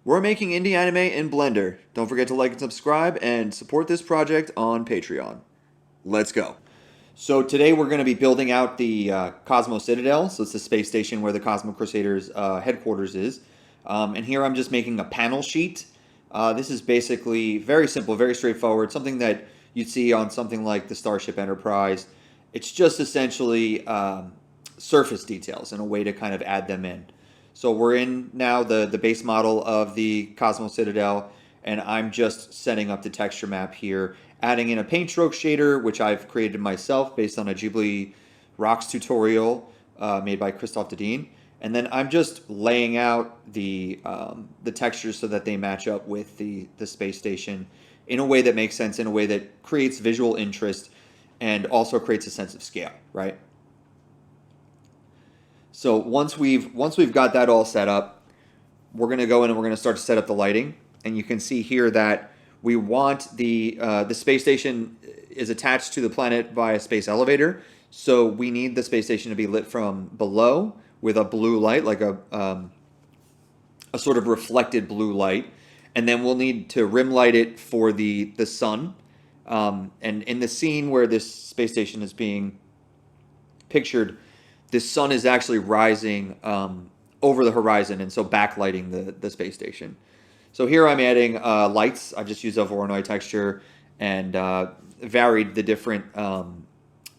We're making indie anime in Blender. Don't forget to like and subscribe and support this project on Patreon. Let's go. So today we're going to be building out the Cosmo Citadel. So it's the space station where the Cosmo Crusaders headquarters is. And here I'm just making a panel sheet. This is basically very simple, very straightforward, something that you'd see on something like the Starship Enterprise. It's just essentially surface details and a way to kind of add them in. So we're in now the base model of the Cosmo Citadel, and I'm just setting up the texture map here, adding in a paint stroke shader, which I've created myself based on a Ghibli Rocks tutorial made by Christophe Dedeen. And then I'm just laying out the textures so that they match up with the space station in a way that makes sense, in a way that creates visual interest and also creates a sense of scale, right? So once we've got that all set up, we're going to go in and we're going to start to set up the lighting. And you can see here that we want the space station is attached to the planet via space elevator. So we need the space station to be lit from below with a blue light, like a sort of reflected blue light. And then we'll need to rim light it for the sun. And in the scene where this space station is being pictured, the sun is actually rising over the horizon, and so backlighting the space station. So here I'm adding lights. I've just used a Voronoi texture and varied the different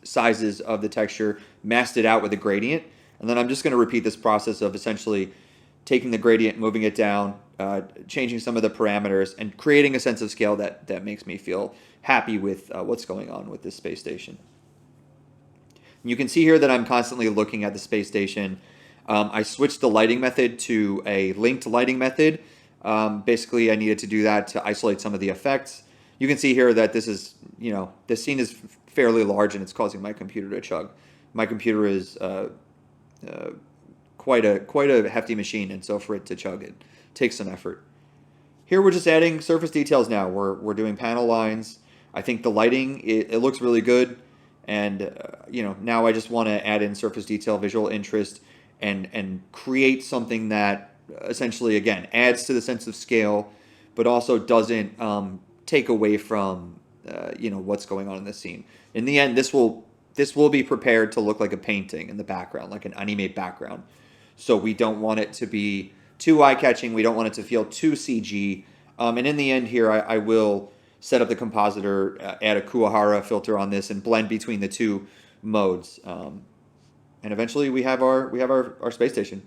sizes of the texture, masked it out with a gradient, and then I'm just going to repeat this process of essentially taking the gradient, moving it down, changing some of the parameters, and creating a sense of scale that makes me feel happy with what's going on with this space station. You can see here that I'm constantly looking at the space station. I switched the lighting method to a linked lighting method. Basically, I needed to do that to isolate some of the effects. You can see here that this is, this scene is fairly large and it's causing my computer to chug. My computer is quite a hefty machine, and so for it to chug, it takes some effort. Here we're just adding surface details now. We're doing panel lines. I think the lighting, it looks really good. And, now I just want to add in surface detail, visual interest, and create something that essentially, again, adds to the sense of scale, but also doesn't take away from, what's going on in the scene. In the end, this will be prepared to look like a painting in the background, like an anime background. So we don't want it to be too eye-catching. We don't want it to feel too CG. And in the end here, I will set up the compositor, add a Kuwahara filter on this, and blend between the two modes. And eventually we have our space station.